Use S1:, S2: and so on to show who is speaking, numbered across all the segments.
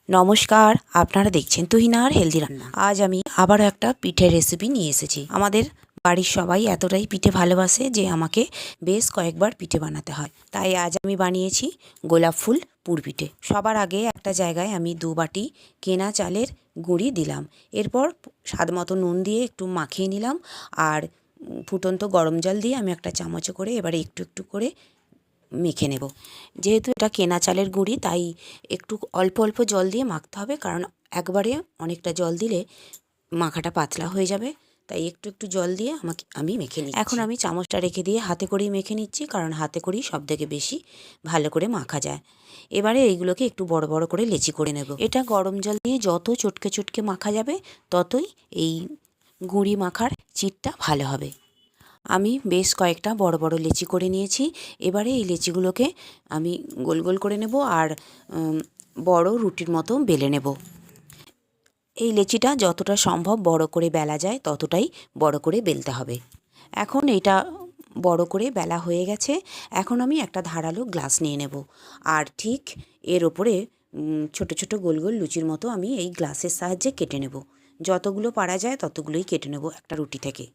S1: নমস্কার, আপনারা দেখছেন তুহিনার হেলদি রান্না। আজ আমি আবারও একটা পিঠের রেসিপি নিয়ে এসেছি। আমাদের বাড়ির সবাই এতটাই পিঠে ভালোবাসে যে আমাকে বেশ কয়েকবার পিঠে বানাতে হয়। তাই আজ আমি বানিয়েছি গোলাপ ফুল পুর পিঠে। সবার আগে একটা জায়গায় আমি 2 বাটি কেনা চালের গুঁড়ি দিলাম। এরপর স্বাদ মতো নুন দিয়ে একটু মাখিয়ে নিলাম আর ফুটন্ত গরম জল দিয়ে আমি একটা চামচে করে এবারে একটু একটু করে মেখে নেব। যেহেতু এটা কেনা চালের গুঁড়ি তাই একটু অল্প অল্প জল দিয়ে মাখতে হবে, কারণ একবারে অনেকটা জল দিলে মাখাটা পাতলা হয়ে যাবে। তাই একটু একটু জল দিয়ে আমি মেখে নিচ্ছি। এখন আমি চামচটা রেখে দিয়ে হাতে করেই মেখে নিচ্ছি, কারণ হাতে করেই সবথেকে বেশি ভালো করে মাখা যায়। এবারে এইগুলোকে একটু বড় বড় করে লেচি করে নেব। এটা গরম জল দিয়ে যত চটকে চটকে মাখা যাবে ততই এই গুঁড়ি মাখার চিটটা ভালো হবে। আমি বেশ কয়েকটা বড় বড় লেচি করে নিয়েছি। এবারে এই লেচিগুলোকে আমি গোল গোল করে নেব আর বড় রুটির মতো বেলে নেব। এই লেচিটা যতটা সম্ভব বড় করে বেলা যায় ততটাই বড় করে বেলতে হবে। এখন এটা বড় করে বেলা হয়ে গেছে। এখন আমি একটা ধারালো গ্লাস নিয়ে নেব আর ঠিক এর ওপরে ছোট ছোট গোল গোল লুচির মতো আমি এই গ্লাসের সাহায্যে কেটে নেব। যতগুলো পারা যায় ততগুলোই কেটে নেব একটা রুটি থেকে।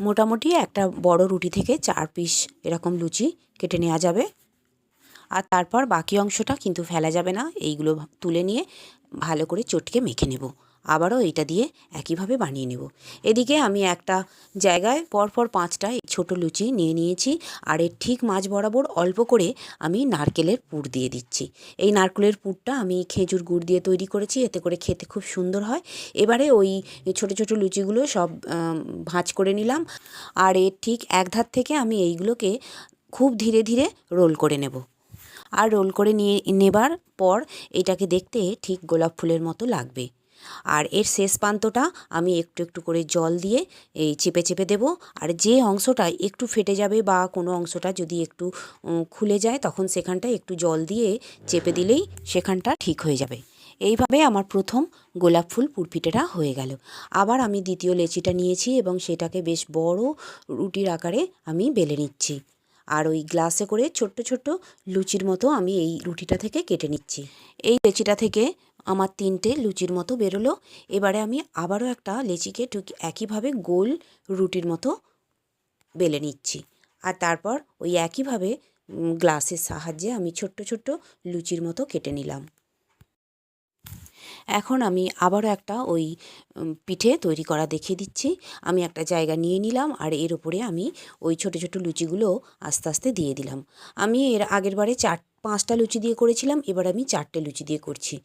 S1: মোটামুটি একটা বড় রুটি থেকে 4 পিস এরকম লুচি কেটে নেওয়া যাবে। আর তারপর বাকি অংশটা কিন্তু ফেলা যাবে না, এইগুলো তুলে নিয়ে ভালো করে চটকে মেখে নেব। আবারও এইটা দিয়ে একইভাবে বানিয়ে নেব। এদিকে আমি একটা জায়গায় পরপর 5টা ছোট লুচি নিয়ে নিয়েছি আর এর ঠিক মাঝ বরাবর অল্প করে আমি নারকেলের পুর দিয়ে দিচ্ছি। এই নারকেলের পুরটা আমি খেজুর গুড় দিয়ে তৈরি করেছি, এতে করে খেতে খুব সুন্দর হয়। এবারে ওই ছোট ছোট লুচিগুলো সব ভাঁজ করে নিলাম আর এর ঠিক এক ধার থেকে আমি এইগুলোকে খুব ধীরে ধীরে রোল করে নেব। আর রোল করে নিয়ে নেবার পর এটাকে দেখতে ঠিক গোলাপ ফুলের মতো লাগবে। আর এর শেষ প্রান্তটা আমি একটু একটু করে জল দিয়ে এই চেপে চেপে দেবো। আর যে অংশটা একটু ফেটে যাবে বা কোনো অংশটা যদি একটু খুলে যায় তখন সেখানটা একটু জল দিয়ে চেপে দিলেই সেখানটা ঠিক হয়ে যাবে। এইভাবে আমার প্রথম গোলাপ ফুল পুরপিঠেটা হয়ে গেল। আবার আমি দ্বিতীয় লেচিটা নিয়েছি এবং সেটাকে বেশ বড় রুটির আকারে আমি বেলে নিচ্ছি। আর ওই গ্লাসে করে ছোট্ট ছোট্ট লুচির মতো আমি এই রুটিটা থেকে কেটে নিচ্ছি। এই লেচিটা থেকে আমার 3টে লুচির মতো বেরোলো। এবারে আমি আবারও একটা লেচিকে ঠিক একইভাবে গোল রুটির মতো বেলে নিচ্ছি। আর তারপর ওই একইভাবে গ্লাসের সাহায্যে আমি ছোট্ট ছোট্ট লুচির মতো কেটে নিলাম। এখন আমি আবারও একটা ওই পিঠে তৈরি করা দেখিয়ে দিচ্ছি। আমি একটা জায়গা নিয়ে নিলাম আর এর উপরে আমি ওই ছোট ছোট লুচিগুলো আস্তে আস্তে দিয়ে দিলাম। আমি এর আগের বারে 5টা লুচি দিয়ে করেছিলাম, এবার আমি 4টে লুচি দিয়ে করছি।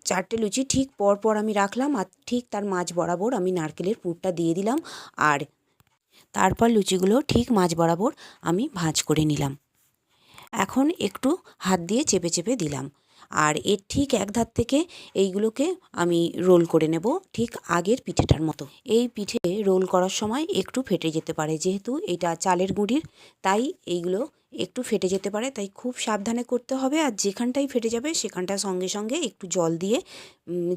S1: 4টে লুচি ঠিক পর পর আমি রাখলাম আর ঠিক তার মাঝ বরাবর আমি নারকেলের পুরটা দিয়ে দিলাম আর তারপর লুচিগুলো ঠিক মাঝ বরাবর আমি ভাঁজ করে নিলাম। এখন একটু হাত দিয়ে চেপে চেপে দিলাম আর এর ঠিক এক ধার থেকে এইগুলোকে আমি রোল করে নেব ঠিক আগের পিঠেটার মতো। এই পিঠে রোল করার সময় একটু ফেটে যেতে পারে, যেহেতু এটা চালের গুঁড়ির তাই এইগুলো একটু ফেটে যেতে পারে, তাই খুব সাবধানে করতে হবে। আর যেখানটাই ফেটে যাবে সেখানটা সঙ্গে সঙ্গে একটু জল দিয়ে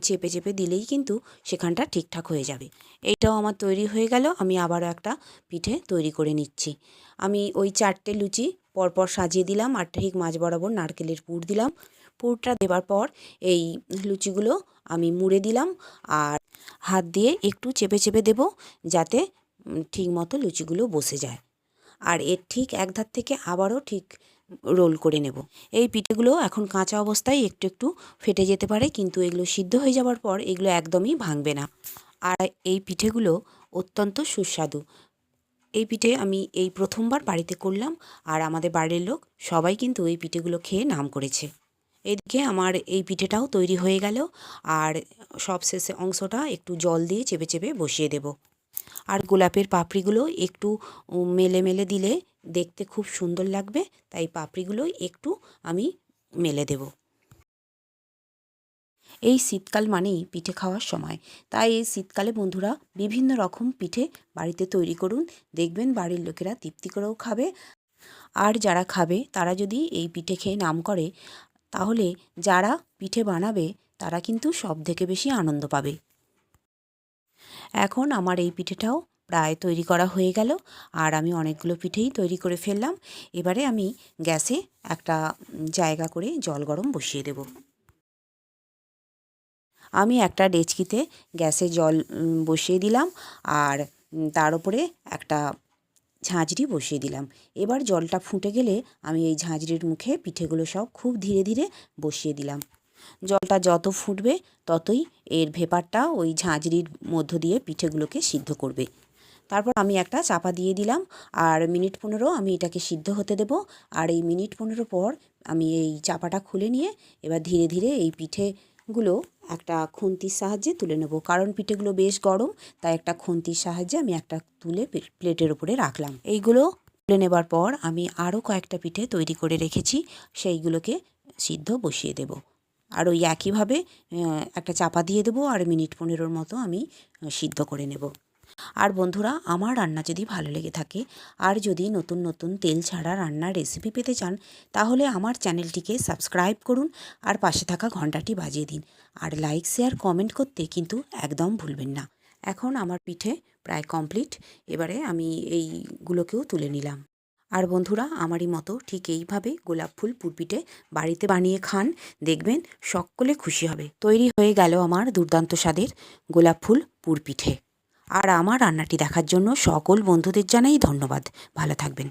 S1: চেপে চেপে দিলেই কিন্তু সেখানটা ঠিকঠাক হয়ে যাবে। এইটাও আমার তৈরি হয়ে গেল। আমি আবারও একটা পিঠে তৈরি করে নিচ্ছি। আমি ওই 4টে লুচি পরপর সাজিয়ে দিলাম আর ঠিক মাঝ বরাবর নারকেলের পুর দিলাম। পুরটা দেবার পর এই লুচিগুলো আমি মুড়ে দিলাম আর হাত দিয়ে একটু চেপে চেপে দেব যাতে ঠিকমতো লুচিগুলো বসে যায়। আর এর ঠিক এক ধার থেকে আবারও ঠিক রোল করে নেব। এই পিঠেগুলো এখন কাঁচা অবস্থায় একটু একটু ফেটে যেতে পারে, কিন্তু এগুলো সিদ্ধ হয়ে যাওয়ার পর এগুলো একদমই ভাঙবে না। আর এই পিঠেগুলো অত্যন্ত সুস্বাদু। এই পিঠে আমি এই প্রথমবার বাড়িতে করলাম আর আমাদের বাড়ির লোক সবাই কিন্তু এই পিঠেগুলো খেয়ে নাম করেছে। এদিকে আমার এই পিঠেটাও তৈরি হয়ে গেল আর সবশেষে অংশটা একটু জল দিয়ে চেপে চেপে বসিয়ে দেব। আর গোলাপের পাপড়িগুলো একটু মেলে মেলে দিলে দেখতে খুব সুন্দর লাগবে, তাই পাপড়িগুলো একটু আমি মেলে দেব। এই শীতকাল মানেই পিঠে খাওয়ার সময়, তাই এই শীতকালে বন্ধুরা বিভিন্ন রকম পিঠে বাড়িতে তৈরি করুন, দেখবেন বাড়ির লোকেরা তৃপ্তি করেও খাবে। আর যারা খাবে তারা যদি এই পিঠে খেয়ে নাম করে তাহলে যারা পিঠে বানাবে তারা কিন্তু সব থেকে বেশি আনন্দ পাবে। এখন আমার এই পিঠেটাও প্রায় তৈরি করা হয়ে গেল আর আমি অনেকগুলো পিঠেই তৈরি করে ফেললাম। এবারে আমি গ্যাসে একটা জায়গা করে জল গরম বসিয়ে দেব। আমি একটা ডেচকিতে গ্যাসে জল বসিয়ে দিলাম আর তার উপরে একটা ঝাঁঝরি বসিয়ে দিলাম। এবার জলটা ফুটে গেলে আমি এই ঝাঁঝরির মুখে পিঠেগুলো সব খুব ধীরে ধীরে বসিয়ে দিলাম। জলটা যত ফুটবে ততই এর ভেপারটা ওই ঝাঁঝরির মধ্য দিয়ে পিঠেগুলোকে সিদ্ধ করবে। তারপর আমি একটা চাপা দিয়ে দিলাম আর মিনিট 15 আমি এটাকে সিদ্ধ হতে দেব। আর এই মিনিট 15 পর আমি এই চাপাটা খুলে নিয়ে এবার ধীরে ধীরে এই পিঠেগুলো একটা খুন্তির সাহায্যে তুলে নেব, কারণ পিঠেগুলো বেশ গরম, তাই একটা খুন্তির সাহায্যে আমি একটা তুলে প্লেটের উপরে রাখলাম। এইগুলো তুলে নেবার পর আমি আরও কয়েকটা পিঠে তৈরি করে রেখেছি, সেইগুলোকে সিদ্ধ বসিয়ে দেব। আর ওই একইভাবে একটা চাপা দিয়ে দেবো আর মিনিট 15 মতো আমি সিদ্ধ করে নেব। আর বন্ধুরা, আমার রান্না যদি ভালো লেগে থাকে আর যদি নতুন নতুন তেল ছাড়া রান্নার রেসিপি পেতে চান, তাহলে আমার চ্যানেলটিকে সাবস্ক্রাইব করুন আর পাশে থাকা ঘন্টাটি বাজিয়ে দিন। আর লাইক, শেয়ার, কমেন্ট করতে কিন্তু একদম ভুলবেন না। এখন আমার পিঠে প্রায় কমপ্লিট। এবারে আমি এইগুলোকেও তুলে নিলাম। আর বন্ধুরা, আমারই মতো ঠিক এইভাবে গোলাপ ফুল পুরপিঠে বাড়িতে বানিয়ে খান, দেখবেন সকলে খুশি হবে। তৈরি হয়ে গেল আমার দুর্দান্ত স্বাদের গোলাপ ফুল পুরপিঠে। আর আমার রান্নাটি দেখার জন্য সকল বন্ধুদের জানাই ধন্যবাদ। ভালো থাকবেন।